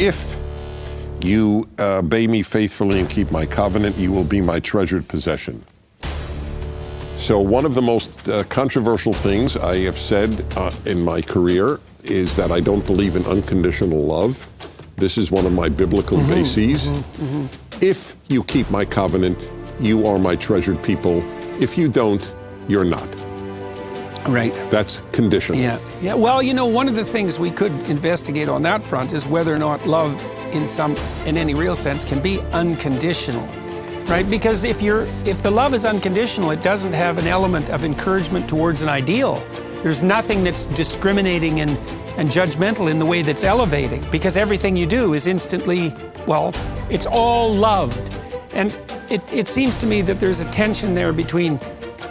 if you obey me faithfully and keep my covenant, you will be my treasured possession. So one of the most controversial things I have said in my career is that I don't believe in unconditional love. This is one of my biblical bases. If you keep my covenant, you are my treasured people. If you don't, you're not. Right. That's conditional. Yeah. Well, you know, one of the things we could investigate on that front is whether or not love in any real sense can be unconditional. Right? Because if the love is unconditional, it doesn't have an element of encouragement towards an ideal. There's nothing that's discriminating and judgmental in the way that's elevating, because everything you do is instantly, well, it's all loved. And it seems to me that there's a tension there between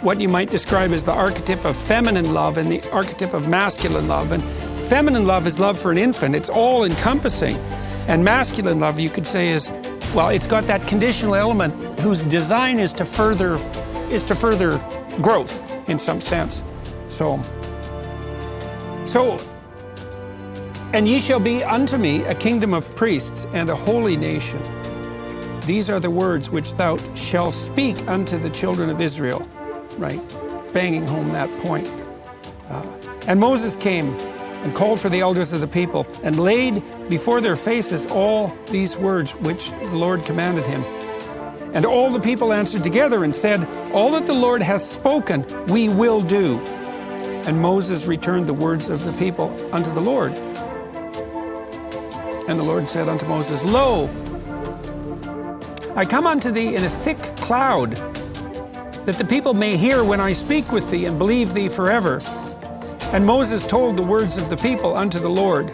what you might describe as the archetype of feminine love and the archetype of masculine love. And feminine love is love for an infant. It's all encompassing. And masculine love, you could say, is, well, it's got that conditional element whose design is to further growth in some sense. So, and ye shall be unto me a kingdom of priests and a holy nation. These are the words which thou shalt speak unto the children of Israel. Right, banging home that point. And Moses came and called for the elders of the people and laid before their faces all these words which the Lord commanded him. And all the people answered together and said, all that the Lord hath spoken, we will do. And Moses returned the words of the people unto the Lord. And the Lord said unto Moses, Lo, I come unto thee in a thick cloud, that the people may hear when I speak with thee and believe thee forever. And Moses told the words of the people unto the Lord.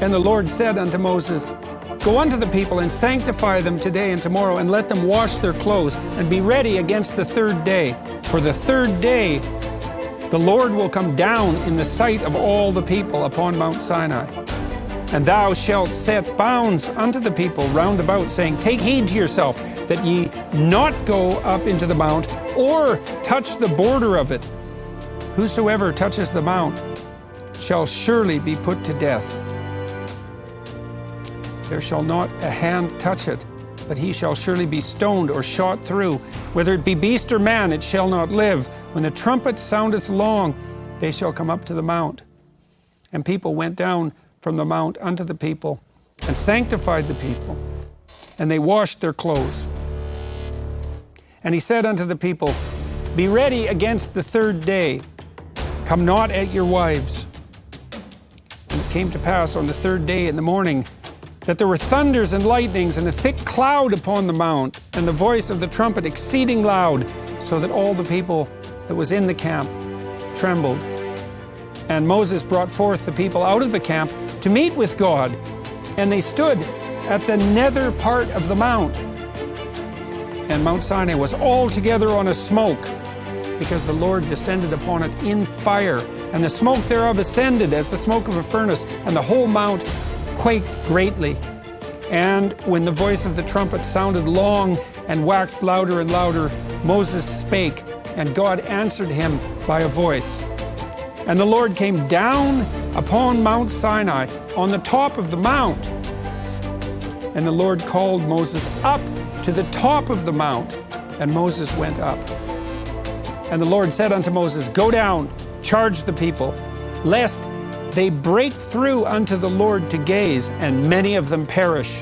And the Lord said unto Moses, Go unto the people and sanctify them today and tomorrow, and let them wash their clothes, and be ready against the third day. For the third day the Lord will come down in the sight of all the people upon Mount Sinai. And thou shalt set bounds unto the people round about, saying, Take heed to yourself, that ye not go up into the mount, or touch the border of it. Whosoever touches the mount shall surely be put to death. There shall not a hand touch it, but he shall surely be stoned or shot through. Whether it be beast or man, it shall not live. When the trumpet soundeth long, they shall come up to the mount. And people went down from the mount unto the people, and sanctified the people, and they washed their clothes. And he said unto the people, Be ready against the third day, come not at your wives. And it came to pass on the third day in the morning, that there were thunders and lightnings, and a thick cloud upon the mount, and the voice of the trumpet exceeding loud, so that all the people that was in the camp trembled. And Moses brought forth the people out of the camp to meet with God, and they stood at the nether part of the mount. And Mount Sinai was altogether on a smoke, because the Lord descended upon it in fire, and the smoke thereof ascended as the smoke of a furnace, and the whole mount quaked greatly. And when the voice of the trumpet sounded long and waxed louder and louder, Moses spake, and God answered him by a voice. And the Lord came down upon Mount Sinai on the top of the mount. And the Lord called Moses up to the top of the mount, and Moses went up. And the Lord said unto Moses, Go down, charge the people, lest they break through unto the Lord to gaze, and many of them perish.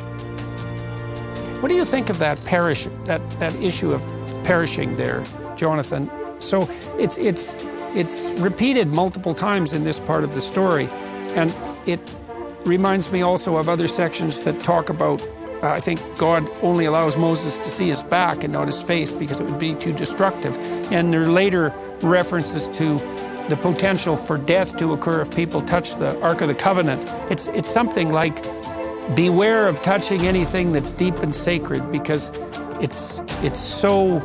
What do you think of that that issue of perishing there, Jonathan? So it's repeated multiple times in this part of the story, and it reminds me also of other sections that talk about, I think God only allows Moses to see his back and not his face because it would be too destructive. And there are later references to the potential for death to occur if people touch the Ark of the Covenant. It's something like, beware of touching anything that's deep and sacred, because it's so,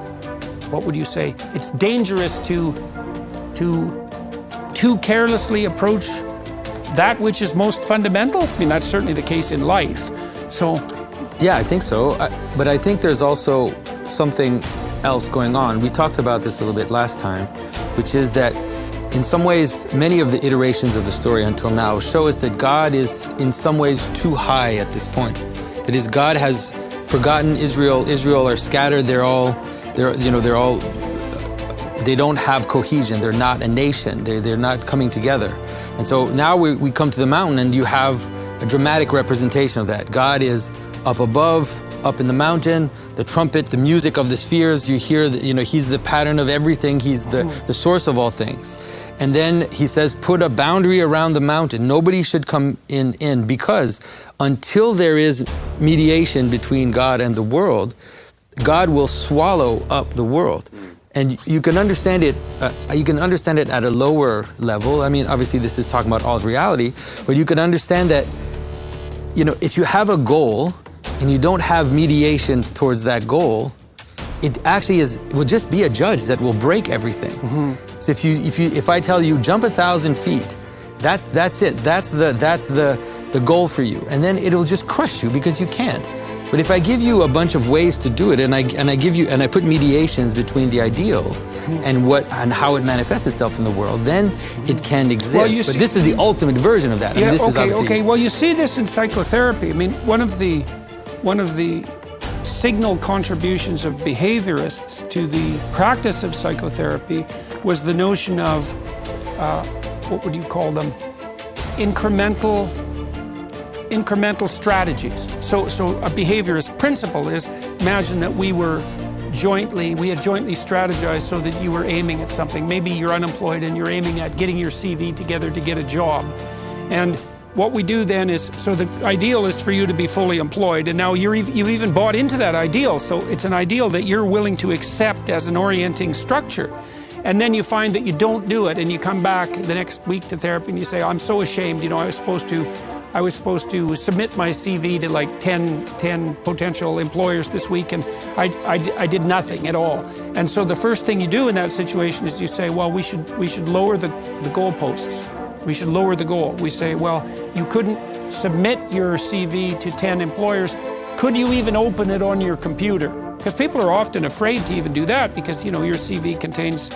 what would you say? It's dangerous to too carelessly approach that which is most fundamental. I mean, that's certainly the case in life. So, yeah, I think so. But I think there's also something else going on. We talked about this a little bit last time, which is that in some ways, many of the iterations of the story until now show us that God is in some ways too high at this point. That is, God has forgotten Israel. Israel are scattered. They don't have cohesion. They're not a nation. They're not coming together. And so now we come to the mountain, and you have a dramatic representation of that. God is up above, up in the mountain, the trumpet, the music of the spheres. You hear, he's the pattern of everything. He's the source of all things. And then he says, put a boundary around the mountain. Nobody should come in, because until there is mediation between God and the world, God will swallow up the world. And you can understand it. You can understand it at a lower level. I mean, obviously, this is talking about all of reality, but you can understand that, if you have a goal and you don't have mediations towards that goal, it actually will just be a judge that will break everything. So if I tell you jump 1,000 feet, that's it. That's the goal for you, and then it'll just crush you because you can't. But if I give you a bunch of ways to do it, and I put mediations between the ideal and how it manifests itself in the world, then it can exist. Well, but this is the ultimate version of that. Yeah, okay. Well, you see this in psychotherapy. I mean, one of the signal contributions of behaviorists to the practice of psychotherapy was the notion of, what would you call them, incremental strategies. So a behaviorist principle is, imagine that we had jointly strategized so that you were aiming at something. Maybe you're unemployed and you're aiming at getting your CV together to get a job. And what we do then is, so the ideal is for you to be fully employed, and now you've even bought into that ideal, so it's an ideal that you're willing to accept as an orienting structure. And then you find that you don't do it, and you come back the next week to therapy and you say, I'm so ashamed, I was supposed to submit my CV to like 10 potential employers this week, and I did nothing at all. And so the first thing you do in that situation is you say, well, we should lower the goalposts. We should lower the goal. We say, well, you couldn't submit your CV to 10 employers. Could you even open it on your computer? Because people are often afraid to even do that, because your CV contains,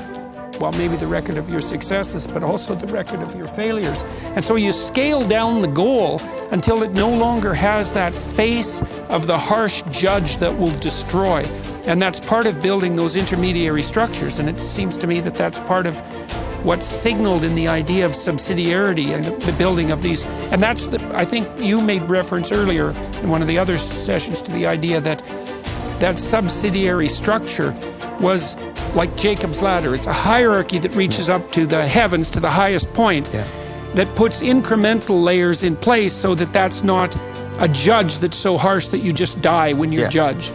well, maybe the record of your successes, but also the record of your failures. And so you scale down the goal until it no longer has that face of the harsh judge that will destroy. And that's part of building those intermediary structures. And it seems to me that that's part of what's signaled in the idea of subsidiarity and the building of these. And that's I think you made reference earlier in one of the other sessions to the idea that subsidiary structure was like Jacob's ladder. It's a hierarchy that reaches up to the heavens, to the highest point, that puts incremental layers in place so that that's not a judge that's so harsh that you just die when you're judged.